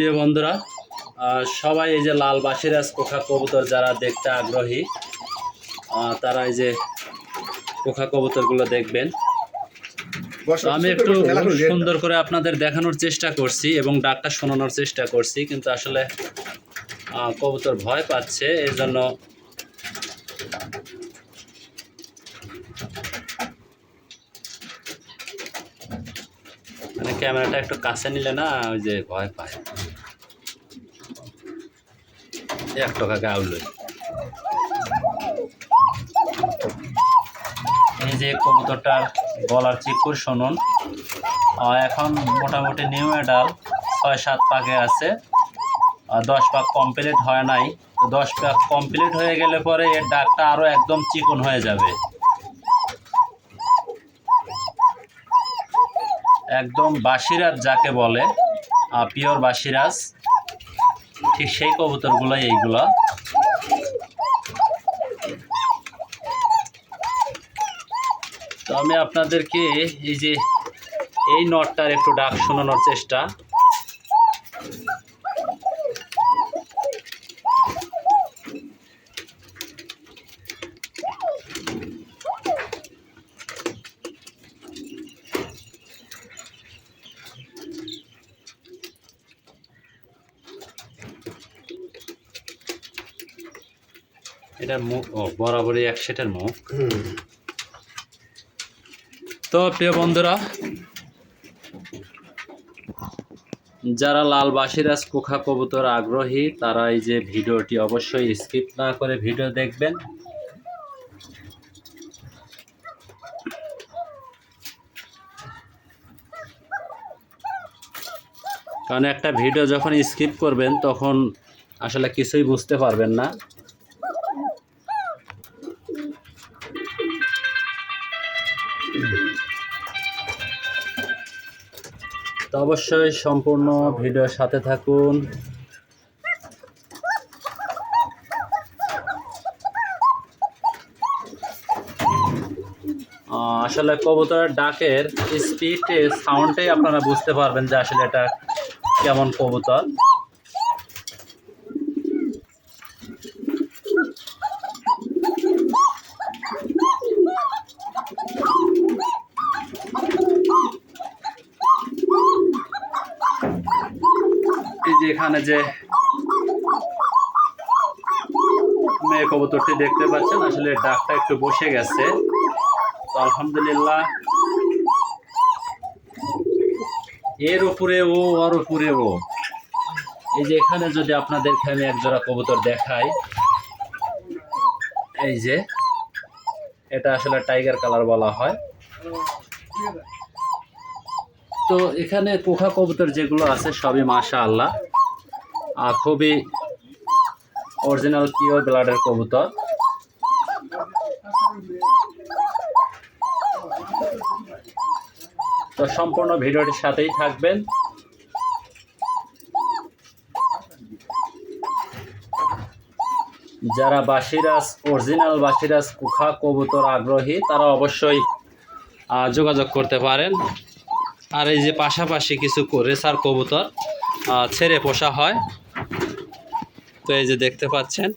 প্রিয় বন্ধুরা, সবাই এই যে লাল বাসিরাজ কোকা কবুতর যারা দেখতে আগ্রহী তারা এই যে কোকা কবুতরগুলো দেখবেন। আমি একটু সুন্দর করে আপনাদের দেখানোর চেষ্টা করছি এবং ডাকটা শোনানোর চেষ্টা করছি, কিন্তু আসলে কবুতর ভয় পাচ্ছে, এই জন্য মানে ক্যামেরাটা একটু কাছে নিলে না ওই যে ভয় পায়। 1 টাকা গাউলই এই যে কবুতরটার গলার চিকুর শুনুন। এখন মোটামুটি নিউ এডাল 6-7 পাকে আছে, 10 পাক কমপ্লিট হয় নাই। তো 10 পাক কমপ্লিট হয়ে গেলে পরে এর ডাকটা আরও একদম চিকন হয়ে যাবে, একদম বাসিরাজ যাকে বলে, পিওর বাসিরাজ, ঠিক সেই কবুতরগুলোই এইগুলো। তো আমি আপনাদেরকে এই যে এই নটটার একটু ডাক শোনানোর চেষ্টা। এটার মুখ বরাবরই এক সেটের মুখ। তো প্রিয় বন্ধুরা, যারা লাল বাসিরাজ কোকা কবুতর আগ্রহী তারা এই যে ভিডিওটি অবশ্যই স্কিপ না করে ভিডিও দেখবেন। কারণ একটা ভিডিও যখন স্কিপ করবেন তখন আসলে কিছুই বুঝতে পারবেন না। তো অবশ্যই সম্পূর্ণ ভিডিওর সাথে থাকুন। আসলে কবুতরের ডাকের স্পিড সাউন্ডটাই আপনারা বুঝতে পারবেন যে আসলে এটা কেমন কবুতর। এই যে এখানে যে মেয়ে কবুতরটি দেখতে পাচ্ছেন, আসলে ডাকটা একটু বসে গেছে। তো আলহামদুলিল্লাহ, এর উপরে ও, ওর উপরে ও। এই যে এখানে যদি আপনাদেরকে আমি একজোড়া কবুতর দেখাই, এই যে এটা আসলে টাইগার কালার বলা হয়। তো এখানে কোকা কবুতর যেগুলো আছে সবই মাশাআল্লাহ খুবই অরিজিনাল পিওর ব্লাডের কবুতর। তো সম্পূর্ণ ভিডিওটির সাথেই থাকবেন। যারা বাসিরাজ অরিজিনাল বাসিরাজ কোকা কবুতর আগ্রহী তারা অবশ্যই যোগাযোগ করতে পারেন। আর এই যে পাশাপাশি কিছু রেসার কবুতর ছেড়ে পোষা হয়। তো এই যে দেখতে পাচ্ছেন,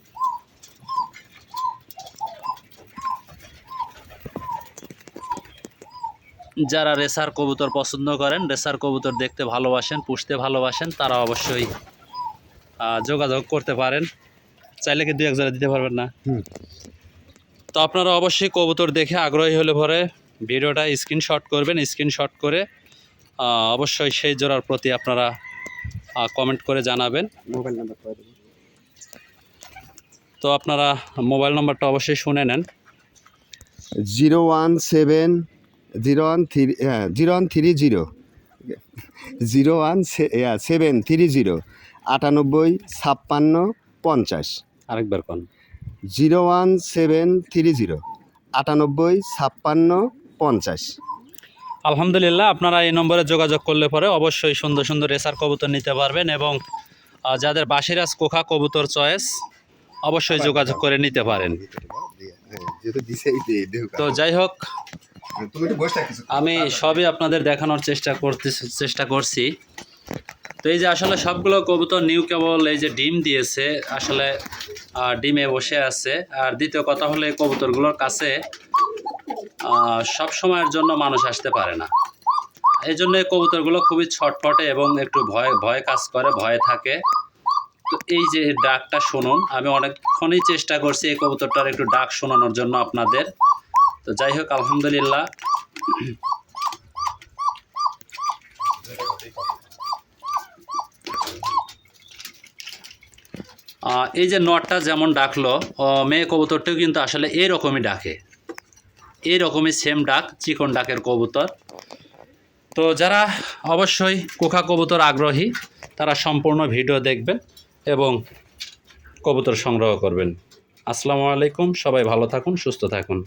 যারা রেসার কবুতর পছন্দ করেন, রেসার কবুতর দেখতে ভালোবাসেন, পুষতে ভালোবাসেন, তারা অবশ্যই যোগাযোগ করতে পারেন। চাইলে কি 2-1 জোড়া দিতে পারবেন না? তো আপনারা অবশ্যই কবুতর দেখে আগ্রহী হলে পরে ভিডিওটা স্ক্রিনশট করবেন। স্ক্রিনশট করে অবশ্যই সেই জোড়ার প্রতি আপনারা কমেন্ট করে জানাবেন। মোবাইল নাম্বার করে দেবেন। তো আপনারা মোবাইল নাম্বারটা অবশ্যই শুনে নেন। 017 013 013 01730 98 56 আরেকবার কোন 01730 98 56। আলহামদুলিল্লাহ, আপনারা এই নম্বরে যোগাযোগ করলে পরে অবশ্যই সুন্দর সুন্দর রেসার কবুতর নিতে পারবেন এবং যাদের বাসিরাজ কোকা কবুতর চয়েস অবশ্যই যোগাযোগ করে নিতে পারেন। তো যাই হোক, আমি সবই আপনাদের দেখানোর চেষ্টা করছি। তো এই যে আসলে সবগুলো কবুতর নিউ কেবল এই যে ডিম দিয়েছে, আসলে ডিমে বসে আছে। আর দ্বিতীয় কথা হলো এই কবুতরগুলোর কাছে সব সময়ের জন্য মানুষ আসতে পারে না, এই জন্য এই কবুতরগুলো খুবই ছটফটে এবং একটু ভয় ভয় কাজ করে, ভয়ে থাকে। তো এই যে ডাকটা শুনুন, আমি অনেকক্ষণই চেষ্টা করছি এই কবুতরটার একটু ডাক শোনানোর জন্য আপনাদের। তো যাই হোক, আলহামদুলিল্লাহ। এই যে নটটা যেমন ডাকলো, মেয়ে কবুতরটাও কিন্তু আসলে এইরকমই ডাকে, এইরকমই সেম ডাক, চিকন ডাকের কবুতর। তো যারা অবশ্যই কোকা কবুতর আগ্রহী, তারা সম্পূর্ণ ভিডিও দেখবেন এবং কবুতর সংগ্রহ করবেন। আসসালামু আলাইকুম, সবাই ভালো থাকুন, সুস্থ থাকুন।